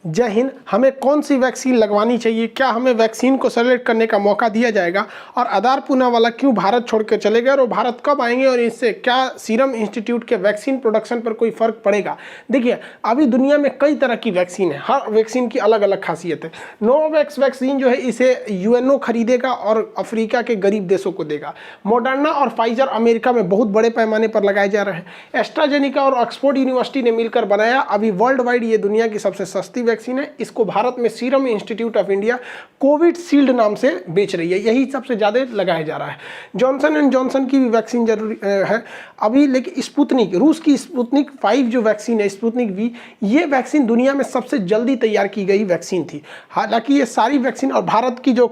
जय हिंद। हमें कौन सी वैक्सीन लगवानी चाहिए, क्या हमें वैक्सीन को सेलेक्ट करने का मौका दिया जाएगा, और आधार पूनावाला क्यों भारत छोड़ के चले गए और भारत कब आएंगे, और इससे क्या सीरम इंस्टीट्यूट के वैक्सीन प्रोडक्शन पर कोई फ़र्क पड़ेगा। देखिए, अभी दुनिया में कई तरह की वैक्सीन है, हर वैक्सीन की अलग अलग खासियत है। नोवावैक्स वैक्सीन जो है इसे यूएनओ खरीदेगा और अफ्रीका के गरीब देशों को देगा। मॉडर्ना और फाइजर अमेरिका में बहुत बड़े पैमाने पर लगाए जा रहे हैं। एस्ट्राजेनिका और ऑक्सफोर्ड यूनिवर्सिटी ने मिलकर बनाया अभी वर्ल्ड वाइड ये दुनिया की सबसे सस्ती वैक्सीन है। इसको भारत में serum institute of India Covishield नाम से बेच रही है, यही सबसे ज़्यादा लगाया जा रहा है। जॉनसन एंड जॉनसन की भी वैक्सीन जरूरी है अभी, लेकिन स्पुतनिक, रूस की स्पुतनिक 5 जो वैक्सीन है, स्पुतनिक वी, ये वैक्सीन दुनिया में सबसे जल्दी तैयार की गई वैक्सीन थी। हालांकि ये सारी वैक्सीन और भारत की जो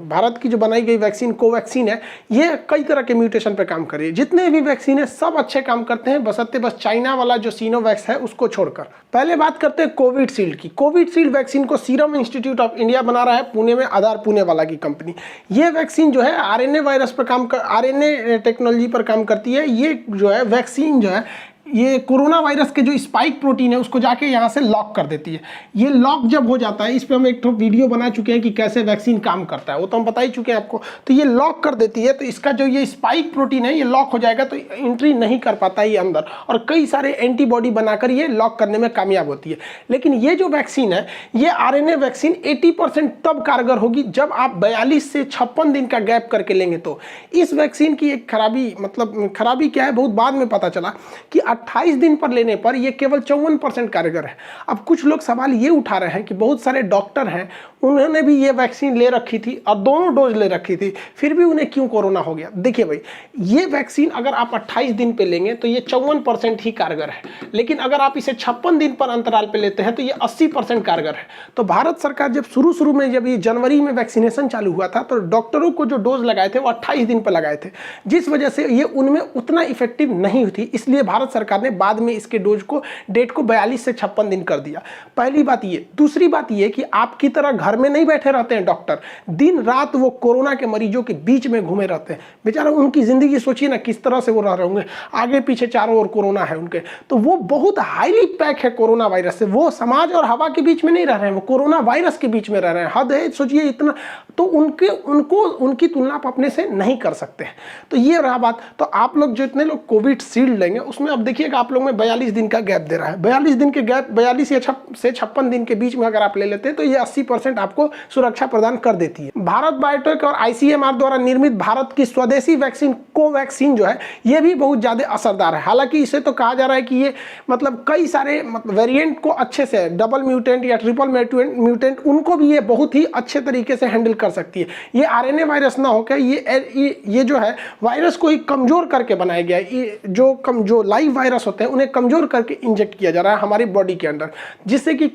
भारत की जो बनाई गई वैक्सीन कोवैक्सीन है, ये कई तरह के म्यूटेशन पर काम कर रही है। जितने भी वैक्सीन है सब अच्छे काम करते हैं, बशर्ते बस चाइना वाला जो सीनोवैक्स है उसको छोड़कर। पहले बात करते हैं कोविशील्ड की। कोविशील्ड वैक्सीन को सीरम इंस्टीट्यूट ऑफ इंडिया बना रहा है, पुणे में, आधार पूनावाला की कंपनी। ये वैक्सीन जो है आरएनए वायरस पर आरएनए टेक्नोलॉजी पर काम करती है। ये जो है वैक्सीन जो है ये कोरोना वायरस के जो स्पाइक प्रोटीन है उसको जाके यहाँ से लॉक कर देती है। ये लॉक जब हो जाता है, इस पर हम एक तो वीडियो बना चुके हैं कि कैसे वैक्सीन काम करता है, वो तो हम बता ही चुके हैं आपको। तो ये लॉक कर देती है, तो इसका जो ये स्पाइक प्रोटीन है ये लॉक हो जाएगा, तो एंट्री नहीं कर पाता है ये अंदर, और कई सारे एंटीबॉडी बनाकर ये लॉक करने में कामयाब होती है। लेकिन ये जो वैक्सीन है, ये आरएनए वैक्सीन 80% तब कारगर होगी जब आप 42 से 56 दिन का गैप करके लेंगे। तो इस वैक्सीन की एक खराबी, मतलब खराबी क्या है, बहुत बाद में पता चला कि 28 दिन पर लेने पर यह केवल 54% कारगर है। अब कुछ लोग सवाल ये उठा रहे हैं कि बहुत सारे डॉक्टर हैं, उन्होंने भी ये वैक्सीन ले रखी थी और दोनों डोज ले रखी थी, फिर भी उन्हें क्यों कोरोना हो गया। देखिए भाई, ये वैक्सीन अगर आप 28 दिन पे लेंगे तो ये 54% ही कारगर है, लेकिन अगर आप इसे 56 दिन पर अंतराल पे लेते हैं तो ये 80% कारगर है। तो भारत सरकार जब शुरू में, जब ये जनवरी में वैक्सीनेशन चालू हुआ था, तो डॉक्टरों को जो डोज लगाए थे वो 28 दिन पर लगाए थे, जिस वजह से ये उनमें उतना इफेक्टिव नहीं हुई थी। इसलिए भारत सरकार ने बाद में इसके डोज को, डेट को 42 से 56 दिन कर दिया। पहली बात ये। दूसरी बात ये कि आपकी तरह घर में नहीं बैठे रहते हैं डॉक्टर, दिन रात वो कोरोना के मरीजों के बीच में घूमे रहते हैं। बेचारा, उनकी जिंदगी सोचिए ना किस तरह से वो रह रहे होंगे, आगे पीछे चारों ओर कोरोना है उनके, तो वो बहुत हाईली पैक है कोरोना वायरस से। वो समाज और हवा के बीच में नहीं रह रहे हैं, वो कोरोना वायरस के बीच में रह रहे हैं। हद है, सोचिए इतना। तो उनकी तुलना आप अपने से नहीं कर सकते। तो ये रहा बात। तो आप लोग जितने लोग कोविशील्ड लेंगे उसमें अब देखिएगा आप लोग में 42 दिन का गैप दे रहा है। 42 दिन के गैप, 42 से 56 दिन के बीच में अगर आप ले लेते हैं तो ये 80% आपको सुरक्षा प्रदान कर देती है। भारत बायोटेक और आईसीएमआर द्वारा निर्मित भारत की स्वदेशी वैक्सीन कोवैक्सीन जो है ये भी बहुत ज़्यादा असरदार है। हालांकि इसे तो कहा जा रहा है कि ये मतलब कई सारे वेरिएंट को अच्छे से, डबल म्यूटेंट या ट्रिपल म्यूटेंट, उनको भी ये बहुत ही अच्छे तरीके से हैंडल कर सकती है। ये आरएनए वायरस ना होकर ये जो है वायरस को ही कमजोर करके बनाया गया है। ये जो लाइव वायरस होते हैं उन्हें कमजोर करके इंजेक्ट किया जा रहा है हमारी बॉडी के अंदर, जिससे कि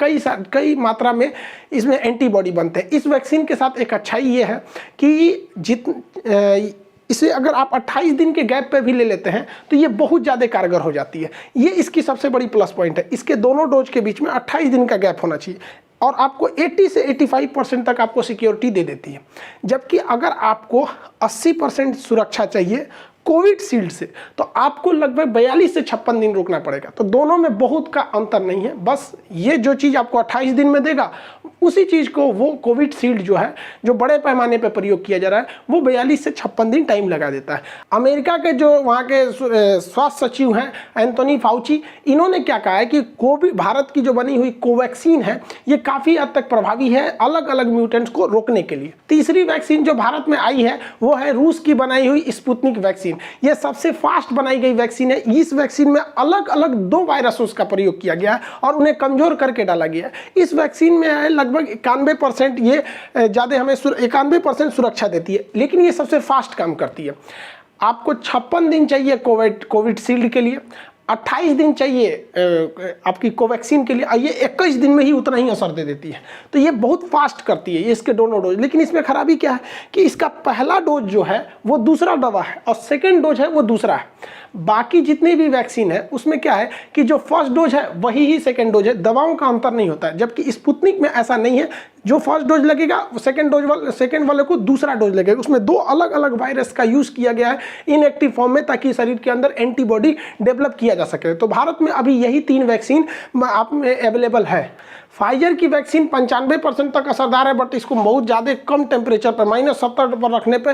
कई मात्रा में इसमें एंटीबॉडी बनते हैं। इस वैक्सीन के साथ एक अच्छाई ये है कि इसे अगर आप 28 दिन के गैप पे भी ले लेते हैं तो ये बहुत ज़्यादा कारगर हो जाती है। ये इसकी सबसे बड़ी प्लस पॉइंट है। इसके दोनों डोज के बीच में 28 दिन का गैप होना चाहिए और आपको 80 से 85% तक आपको सिक्योरिटी दे देती है। जबकि अगर आपको 80% सुरक्षा चाहिए कोविशील्ड से तो आपको लगभग 42 से 56 दिन रुकना पड़ेगा। तो दोनों में बहुत का अंतर नहीं है, बस ये जो चीज़ आपको 28 दिन में देगा उसी चीज़ को वो कोविशील्ड जो है, जो बड़े पैमाने पर प्रयोग किया जा रहा है, वो 42 से 56 दिन टाइम लगा देता है। अमेरिका के जो वहाँ के स्वास्थ्य सचिव हैं एंथोनी फाउची, इन्होंने क्या कहा है कि भारत की जो बनी हुई कोवैक्सीन है ये काफ़ी हद तक प्रभावी है अलग अलग म्यूटेंट्स को रोकने के लिए। तीसरी वैक्सीन जो भारत में आई है वो है रूस की बनाई हुई स्पुतनिक वैक्सीन। यह सबसे फास्ट बनाई गई वैक्सीन है। इस वैक्सीन में अलग अलग 2 वायरसों का प्रयोग किया गया है और उन्हें कमजोर करके डाला गया है। इस वैक्सीन में है लगभग 91%, ये ज़्यादा हमें 91% सुरक्षा देती है, लेकिन ये सबसे फास्ट काम करती है। आपको 56 दिन चाहिए कोविशील्ड के लिए, 28 दिन चाहिए आपकी कोवैक्सीन के लिए, ये 21 दिन में ही उतना ही असर दे देती है। तो ये बहुत फास्ट करती है ये इसके दोनों डोज। लेकिन इसमें खराबी क्या है कि इसका पहला डोज जो है वो दूसरा दवा है और सेकेंड डोज है वो दूसरा है। बाकी जितनी भी वैक्सीन है उसमें क्या है कि जो फर्स्ट डोज है वही ही सेकेंड डोज है, दवाओं का अंतर नहीं होता है। जबकि स्पुतनिक में ऐसा नहीं है, जो फर्स्ट डोज लगेगा सेकेंड वाले को दूसरा डोज लगेगा। उसमें दो अलग अलग वायरस का यूज किया गया है इनएक्टिव फॉर्म में, ताकि शरीर के अंदर एंटीबॉडी डेवलप किया जा सके। तो भारत में अभी यही 3 वैक्सीन आप में अवेलेबल है। फाइजर की वैक्सीन 95% तक असरदार है, बट इसको बहुत ज़्यादा कम टेम्परेचर पर -70 पर रखने पे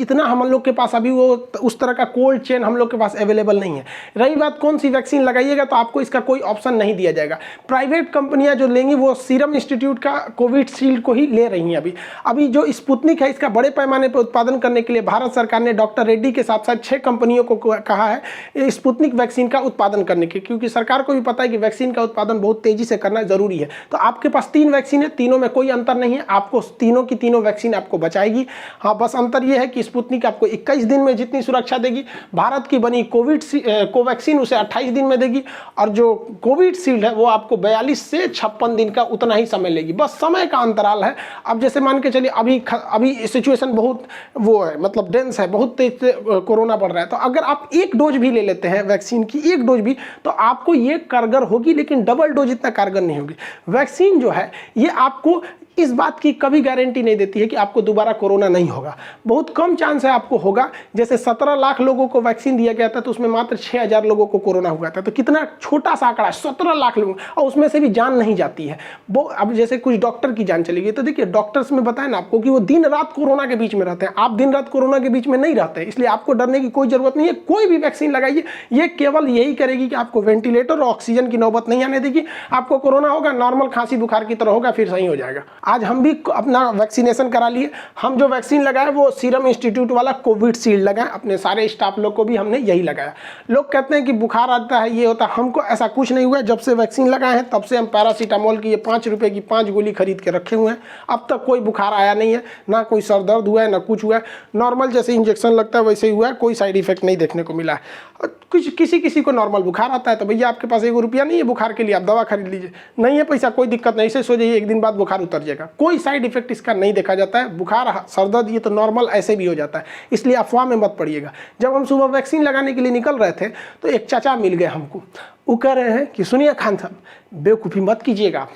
इतना हम लोग के पास अभी वो उस तरह का कोल्ड चेन हम लोग के पास अवेलेबल नहीं है। रही बात कौन सी वैक्सीन लगाइएगा, तो आपको इसका कोई ऑप्शन नहीं दिया जाएगा। प्राइवेट कंपनियां जो लेंगी वो सीरम इंस्टीट्यूट का कोविशील्ड को ही ले रही हैं। अभी जो स्पुतनिक है इसका बड़े पैमाने पर उत्पादन करने के लिए भारत सरकार ने डॉक्टर रेड्डी के साथ साथ 6 कंपनियों को कहा है स्पुतनिक वैक्सीन का उत्पादन करने के, क्योंकि सरकार को भी पता है कि वैक्सीन का उत्पादन बहुत तेजी से करना जरूरी है। तो आपके पास 3 वैक्सीन है, तीनों में कोई अंतर नहीं है, आपको तीनों की तीनों वैक्सीन आपको बचाएगी। हाँ, बस अंतर यह है कि स्पुतनिक आपको 21 दिन में जितनी सुरक्षा देगी, भारत की बनी कोवैक्सीन उसे 28 दिन में देगी, और जो कोविशील्ड है वो आपको 42 से 56 दिन का उतना ही समय लेगी। बस समय का अंतराल है। अब जैसे मान के चलिए अभी सिचुएशन बहुत वो है, मतलब डेंस है, बहुत तेज से कोरोना बढ़ रहा है। तो अगर आप 1 डोज भी ले लेते हैं वैक्सीन की, 1 डोज भी, तो आपको ये कारगर होगी, लेकिन डबल डोज इतना कारगर नहीं होगी। वैक्सीन जो है ये आपको इस बात की कभी गारंटी नहीं देती है कि आपको दोबारा कोरोना नहीं होगा। बहुत कम चांस है आपको होगा। जैसे 17 लाख लोगों को वैक्सीन दिया गया था तो उसमें मात्र 6000 लोगों को कोरोना हुआ था। तो कितना छोटा सा आंकड़ा, 17 लाख लोगों, और उसमें से भी जान नहीं जाती है वो। अब जैसे कुछ डॉक्टर की जान चली गई, तो देखिए डॉक्टर्स में बताया ना आपको कि वो दिन रात कोरोना के बीच में रहते हैं। आप दिन रात कोरोना के बीच में नहीं रहते हैं, इसलिए आपको डरने की कोई जरूरत नहीं है। कोई भी वैक्सीन लगाइए, ये केवल यही करेगी कि आपको वेंटिलेटर और ऑक्सीजन की नौबत नहीं आने देगी। आपको कोरोना होगा, नॉर्मल खांसी बुखार की तरह होगा, फिर सही हो जाएगा। आज हम भी अपना वैक्सीनेशन करा लिए। हम जो वैक्सीन लगाए वो सीरम इंस्टीट्यूट वाला कोविशील्ड लगाए, अपने सारे स्टाफ लोग को भी हमने यही लगाया। लोग कहते हैं कि बुखार आता है, ये होता है, हमको ऐसा कुछ नहीं हुआ। जब से वैक्सीन लगाए हैं तब से हम पैरासीटामोल की ये 5 रुपए की 5 गोली खरीद के रखे हुए हैं। अब तक कोई बुखार आया नहीं है, ना कोई सर दर्द हुआ है, ना कुछ हुआ है। नॉर्मल जैसे इंजेक्शन लगता है वैसे ही हुआ है, कोई साइड इफेक्ट नहीं देखने को मिला है। किसी को नॉर्मल बुखार आता है तो भैया आपके पास 1 रुपया नहीं है बुखार के लिए, आप दवा खरीद लीजिए। नहीं है पैसा, कोई दिक्कत नहीं, ऐसे सो जाइए, 1 दिन बाद बुखार उतर जाएगा। कोई साइड इफेक्ट इसका नहीं देखा जाता है। बुखार, सर दर्द ये तो नॉर्मल ऐसे भी हो जाता है, इसलिए अफवाह में मत पड़िएगा। जब हम सुबह वैक्सीन लगाने के लिए निकल रहे थे तो एक चाचा मिल गए हमको। वो कह रहे हैं कि सुनिए खान साहब, बेवकूफ़ी मत कीजिएगा,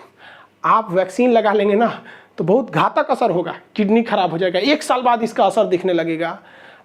आप वैक्सीन लगा लेंगे ना तो बहुत घातक असर होगा, किडनी खराब हो जाएगा, 1 साल बाद इसका असर दिखने लगेगा,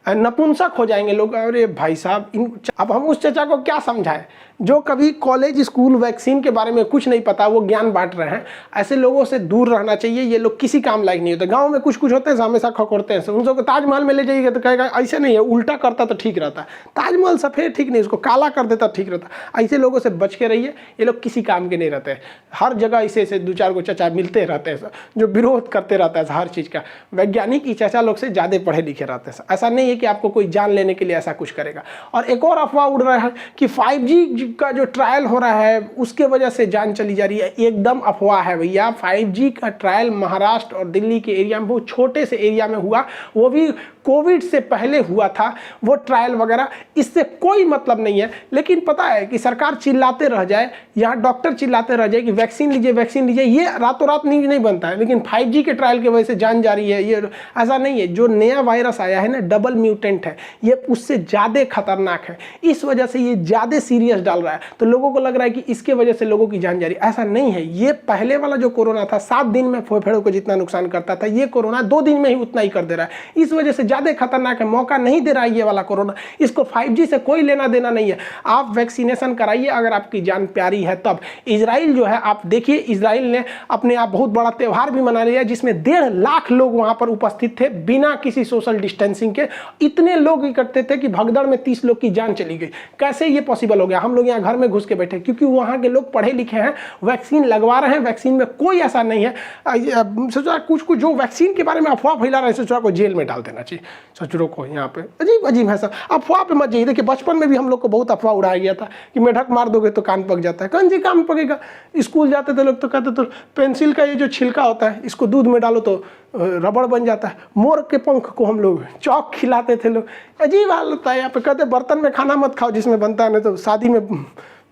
नपुंसक हो जाएंगे लोग। अरे भाई साहब, अब हम उस चाचा को क्या समझाएं जो कभी कॉलेज स्कूल वैक्सीन के बारे में कुछ नहीं पता, वो ज्ञान बांट रहे हैं। ऐसे लोगों से दूर रहना चाहिए, ये लोग किसी काम लायक नहीं होते। गांव में कुछ होते हैं हमेशा खकोरते हैं, उन सबको ताजमहल में ले जाइएगा तो कहेगा ऐसे नहीं है, उल्टा करता तो ठीक रहता है। ताजमहल सफ़ेद ठीक नहीं, उसको काला कर देता ठीक रहता। ऐसे लोगों से बच के रहिए, ये लोग किसी काम के नहीं रहते। हर जगह ऐसे 2-4 को चाचा मिलते रहते हैं जो विरोध करते रहता है हर चीज़ का। वैज्ञानिक चाचा लोग से ज़्यादा पढ़े लिखे रहते हैं। ऐसा नहीं है कि आपको कोई जान लेने के लिए ऐसा कुछ करेगा। और एक और अफवाह उड़ रहा है कि 5G का जो ट्रायल हो रहा है उसके वजह से जान चली जा रही है। एकदम अफवाह है भैया। 5G का ट्रायल महाराष्ट्र और दिल्ली के एरिया में, बहुत छोटे से एरिया में हुआ, वो भी कोविड से पहले हुआ था वो ट्रायल वगैरह, इससे कोई मतलब नहीं है। लेकिन पता है कि सरकार चिल्लाते रह जाए, यहाँ डॉक्टर चिल्लाते रह जाए कि वैक्सीन लीजिए वैक्सीन लीजिए, ये रातों रात नहीं बनता है। लेकिन 5G के ट्रायल की वजह से जान जा रही है, ये ऐसा नहीं है। जो नया वायरस आया है ना, डबल म्यूटेंट है, ये उससे ज़्यादा खतरनाक है, इस वजह से ये ज़्यादा सीरियस डाल रहा है। तो लोगों को लग रहा है कि इसके वजह से लोगों की जान जा रही है, ऐसा नहीं है। ये पहले वाला जो कोरोना था 7 दिन में फेफड़ों को जितना नुकसान करता था, ये कोरोना 2 दिन में ही उतना ही कर दे रहा है। इस वजह से ज़्यादा खतरनाक है, मौका नहीं दे रहा है ये वाला कोरोना। इसको 5G से कोई लेना देना नहीं है। आप वैक्सीनेशन कराइए अगर आपकी जान प्यारी है तब। इजराइल जो है, आप देखिए, इजराइल ने अपने आप बहुत बड़ा त्यौहार भी मना लिया जिसमें 1.5 लाख लोग वहां पर उपस्थित थे बिना किसी सोशल डिस्टेंसिंग के। इतने लोग इकट्ठे थे कि भगदड़ में 30 लोग की जान चली गई। कैसे ये पॉसिबल हो गया? हम लोग यहाँ घर में घुस के बैठे, क्योंकि वहाँ के लोग पढ़े लिखे हैं, वैक्सीन लगवा रहे हैं। वैक्सीन में कोई ऐसा नहीं है। सोचा कुछ जो वैक्सीन के बारे में अफवाह फैला रहे हैं, सोचा को जेल में डाल देना चाहिए सचुरों को। यहाँ पे अजीब है सब। अफवाह पे मत जाइए। देखिए, बचपन में भी हम लोग को बहुत अफवाह उड़ाया गया था कि मेढक मार दोगे तो कान पक जाता है। कौन सी कान पकेगा? स्कूल जाते थे लोग तो कहते तो पेंसिल का ये जो छिलका होता है इसको दूध में डालो तो रबड़ बन जाता है। मोर के पंख को हम लोग चौक खिलाते थे लोग। अजीब हाल होता है। यहाँ पे कहते बर्तन में खाना मत खाओ जिसमें बनता है, नहीं तो शादी में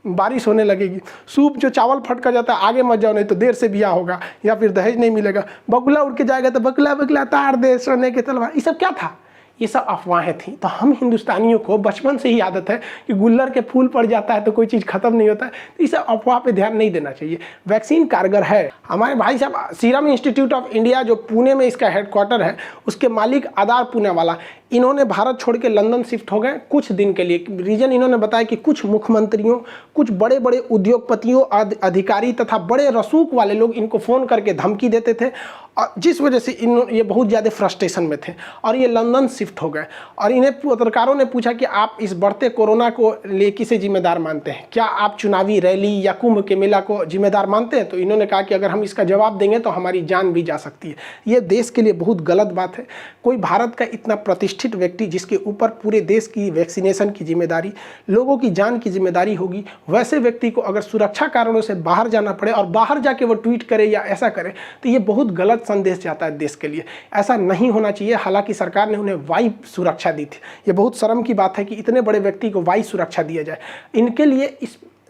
बारिश होने लगेगी। सूप जो चावल फट कर जाता है आगे मत जाओ, नहीं तो देर से ब्याह होगा या फिर दहेज नहीं मिलेगा। बगुला उड़ के जाएगा तो बगुला बगुला तार दे सोने के तलवार। ये सब क्या था? ये सब अफवाहें थी। तो हम हिंदुस्तानियों को बचपन से ही आदत है कि गुल्लर के फूल पड़ जाता है तो कोई चीज़ खत्म नहीं होता है, तो इस अफवाह पे ध्यान नहीं देना चाहिए। वैक्सीन कारगर है। हमारे भाई साहब सीरम इंस्टीट्यूट ऑफ इंडिया जो पुणे में इसका हेडक्वार्टर है, उसके मालिक आधार पूनावाला, इन्होंने भारत छोड़ के लंदन शिफ्ट हो गए कुछ दिन के लिए। रीजन इन्होंने बताया कि कुछ मुख्यमंत्रियों, कुछ बड़े बड़े उद्योगपतियों, अधिकारी तथा बड़े रसूख वाले लोग इनको फ़ोन करके धमकी देते थे, और जिस वजह से ये बहुत ज़्यादा फ्रस्ट्रेशन में थे और ये लंदन शिफ्ट हो गए। और इन्हें पत्रकारों ने पूछा कि आप इस बढ़ते कोरोना को लिए किसे जिम्मेदार मानते हैं, क्या आप चुनावी रैली या कुंभ के मेला को जिम्मेदार मानते हैं? तो इन्होंने कहा कि अगर हम इसका जवाब देंगे तो हमारी जान भी जा सकती है। ये देश के लिए बहुत गलत बात है। कोई भारत का इतना प्रतिष्ठित व्यक्ति जिसके ऊपर पूरे देश की वैक्सीनेशन की जिम्मेदारी, लोगों की जान की जिम्मेदारी होगी, वैसे व्यक्ति को अगर सुरक्षा कारणों से बाहर जाना पड़े और बाहर जाके वो ट्वीट करे या ऐसा करे, तो ये बहुत गलत संदेश जाता है देश के लिए। ऐसा नहीं होना चाहिए। हालांकि सरकार ने उन्हें वायु सुरक्षा दी थी। ये बहुत शर्म की बात है कि इतने बड़े व्यक्ति को वायु सुरक्षा दिया जाए। इनके लिए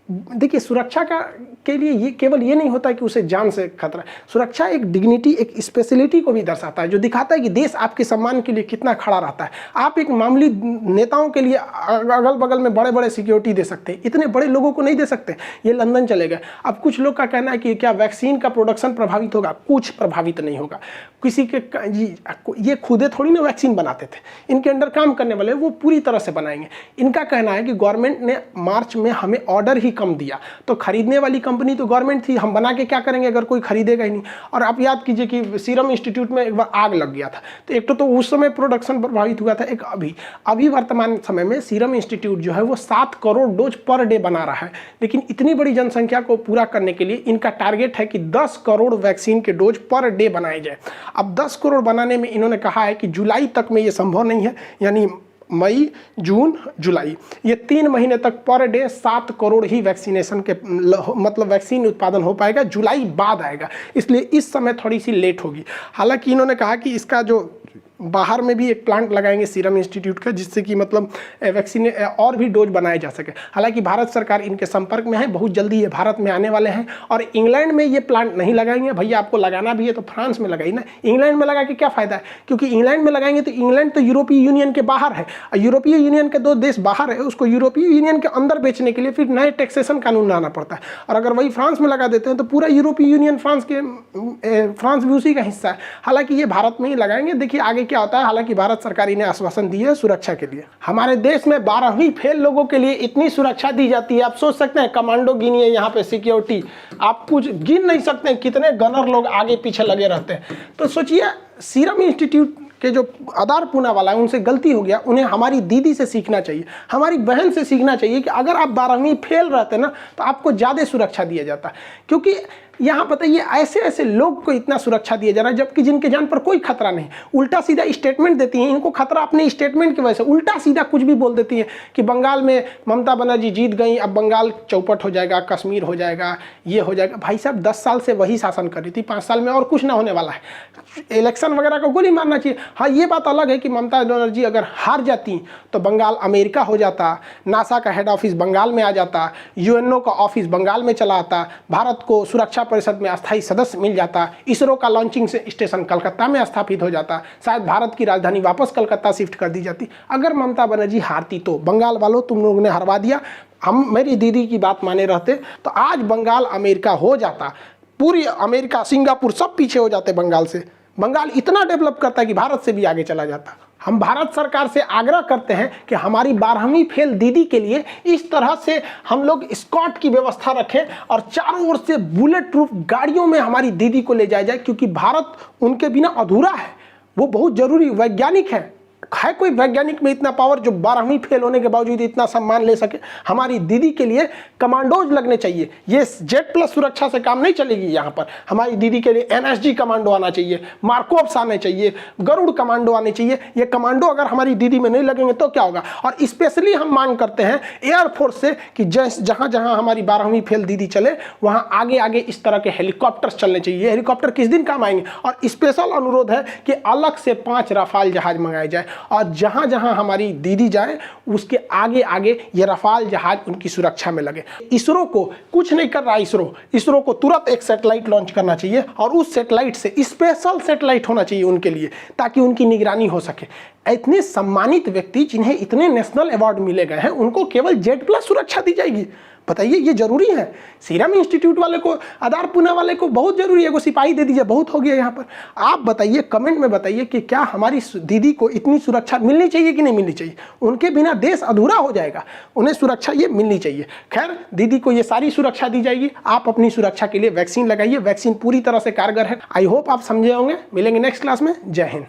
देखिए, सुरक्षा के लिए ये केवल ये नहीं होता है कि उसे जान से खतरा है। सुरक्षा एक डिग्निटी, एक स्पेशलिटी को भी दर्शाता है, जो दिखाता है कि देश आपके सम्मान के लिए कितना खड़ा रहता है। आप एक मामूली नेताओं के लिए अगल बगल में बड़े बड़े सिक्योरिटी दे सकते हैं, इतने बड़े लोगों को नहीं दे सकते। ये लंदन चले गए। अब कुछ लोग का कहना है कि क्या वैक्सीन का प्रोडक्शन प्रभावित होगा? कुछ प्रभावित नहीं होगा। किसी के ये खुदे थोड़ी ना वैक्सीन बनाते थे, इनके अंडर काम करने वाले वो पूरी तरह से बनाएंगे। इनका कहना है कि गवर्नमेंट ने मार्च में हमें ऑर्डर ही कम दिया, तो खरीदने वाली कंपनी तो गवर्नमेंट थी, हम बना के क्या करेंगे अगर कोई खरीदेगा ही नहीं। और आप याद कीजिए कि सीरम इंस्टीट्यूट में एक बार आग लग गया था, तो एक तो उस समय प्रोडक्शन प्रभावित हुआ था, एक अभी वर्तमान समय में सीरम इंस्टीट्यूट जो है वो 7 करोड़ डोज पर डे बना रहा है। लेकिन इतनी बड़ी जनसंख्या को पूरा करने के लिए इनका टारगेट है कि 10 करोड़ वैक्सीन के डोज पर डे बनाए जाए। अब 10 करोड़ बनाने में इन्होंने कहा है कि जुलाई तक में ये संभव नहीं है, यानी मई, जून, जुलाई, ये 3 महीने तक पर डे 7 करोड़ ही वैक्सीनेशन के मतलब वैक्सीन उत्पादन हो पाएगा। जुलाई बाद आएगा, इसलिए इस समय थोड़ी सी लेट होगी। हालांकि इन्होंने कहा कि इसका जो बाहर में भी एक प्लांट लगाएंगे सीरम इंस्टीट्यूट का, जिससे कि मतलब वैक्सीन और भी डोज बनाए जा सके। हालांकि भारत सरकार इनके संपर्क में है, बहुत जल्दी ये भारत में आने वाले हैं। और इंग्लैंड में ये प्लांट नहीं लगाएंगे। भैया आपको लगाना भी है तो फ्रांस में लगाइए ना, इंग्लैंड में लगा के क्या फ़ायदा है? क्योंकि इंग्लैंड में लगाएंगे तो इंग्लैंड तो यूरोपीय यूनियन के बाहर है, यूरोपीय यूनियन के 2 देश बाहर है, उसको यूरोपीय यूनियन के अंदर बेचने के लिए फिर नए टैक्सेशन कानून लाना पड़ता है। और अगर वही फ्रांस में लगा देते हैं तो पूरा यूरोपीय यूनियन फ्रांस भी उसी का हिस्सा है। हालांकि ये भारत में ही लगाएंगे, देखिए आगे क्या होता है। हालांकि भारत सरकार इन्हें आश्वासन दी है सुरक्षा के लिए। हमारे देश में 12वीं फेल लोगों के लिए इतनी सुरक्षा दी जाती है, आप सोच सकते हैं। कमांडो गिनिए यहाँ पे, सिक्योरिटी आप कुछ गिन नहीं सकते हैं कितने गनर लोग आगे पीछे लगे रहते हैं। तो सोचिए, सीरम इंस्टीट्यूट के जो आधार पूनावाला है उनसे गलती हो गया, उन्हें हमारी दीदी से सीखना चाहिए, हमारी बहन से सीखना चाहिए कि अगर आप 12वीं फेल रहते ना तो आपको ज़्यादा सुरक्षा दिया जाता। क्योंकि यहाँ बताइए ऐसे ऐसे लोग को इतना सुरक्षा दिया जा रहा है, जबकि जिनके जान पर कोई खतरा नहीं। उल्टा सीधा स्टेटमेंट देती हैं, इनको खतरा अपने स्टेटमेंट की वजह से उल्टा सीधा कुछ भी बोल देती है कि बंगाल में ममता बनर्जी जीत गई, अब बंगाल चौपट हो जाएगा, कश्मीर हो जाएगा, ये हो जाएगा। भाई साहब 10 साल से वही शासन कर रही थी, 5 साल में और कुछ ना होने वाला है। इलेक्शन वगैरह को गोली मारना चाहिए। हाँ, ये बात अलग है कि ममता बनर्जी अगर हार जाती तो बंगाल अमेरिका हो जाता, नासा का हेड ऑफिस बंगाल में आ जाता, यूएनओ का ऑफिस बंगाल में चला आता, भारत को सुरक्षा परिषद में अस्थायी सदस्य मिल जाता, इसरो का लॉन्चिंग स्टेशन कलकत्ता में स्थापित हो जाता, शायद भारत की राजधानी वापस कलकत्ता शिफ्ट कर दी जाती। अगर ममता बनर्जी हारती तो बंगाल वालों तुम लोगों ने हरवा दिया, हम मेरी दीदी की बात माने रहते तो आज बंगाल अमेरिका हो जाता, पूरी अमेरिका, सिंगापुर सब पीछे हो जाते बंगाल से। बंगाल इतना डेवलप करता है कि भारत से भी आगे चला जाता। हम भारत सरकार से आग्रह करते हैं कि हमारी 12वीं फेल दीदी के लिए इस तरह से हम लोग स्कॉट की व्यवस्था रखें और चारों ओर से बुलेट प्रूफ गाड़ियों में हमारी दीदी को ले जाया जाए, क्योंकि भारत उनके बिना अधूरा है। वो बहुत जरूरी वैज्ञानिक है कोई वैज्ञानिक में इतना पावर जो 12वीं फेल होने के बावजूद इतना सम्मान ले सके? हमारी दीदी के लिए कमांडोज लगने चाहिए। ये जेड प्लस सुरक्षा से काम नहीं चलेगी। यहाँ पर हमारी दीदी के लिए एनएसजी कमांडो आना चाहिए, मार्कोव्स आने चाहिए, गरुड़ कमांडो आने चाहिए। ये कमांडो अगर हमारी दीदी में नहीं लगेंगे तो क्या होगा? और स्पेशली हम मांग करते हैं एयरफोर्स से कि जहाँ जहाँ हमारी 12वीं फेल दीदी चले वहाँ आगे आगे इस तरह के हेलीकॉप्टर्स चलने चाहिए। हेलीकॉप्टर किस दिन काम आएंगे? और स्पेशल अनुरोध है कि अलग से 5 राफाल जहाज मंगाए जाए और जहां जहां हमारी दीदी जाए उसके आगे आगे ये रफाल जहाज उनकी सुरक्षा में लगे। इसरो को कुछ नहीं कर रहा। इसरो को तुरंत एक सैटेलाइट लॉन्च करना चाहिए और उस सैटेलाइट से स्पेशल सैटेलाइट होना चाहिए उनके लिए, ताकि उनकी निगरानी हो सके। इतने सम्मानित व्यक्ति जिन्हें इतने नेशनल अवार्ड मिले गए हैं उनको केवल Z+ सुरक्षा दी जाएगी। बताइए ये जरूरी है? सीरम इंस्टीट्यूट वाले को, आधार पूना वाले को बहुत जरूरी है, वो सिपाही दे दीजिए, बहुत हो गया यहाँ पर। आप बताइए, कमेंट में बताइए कि क्या हमारी दीदी को इतनी सुरक्षा मिलनी चाहिए कि नहीं मिलनी चाहिए? उनके बिना देश अधूरा हो जाएगा, उन्हें सुरक्षा ये मिलनी चाहिए। खैर, दीदी को ये सारी सुरक्षा दी जाएगी। आप अपनी सुरक्षा के लिए वैक्सीन लगाइए, वैक्सीन पूरी तरह से कारगर है। आई होप आप समझे होंगे। मिलेंगे नेक्स्ट क्लास में। जय हिंद।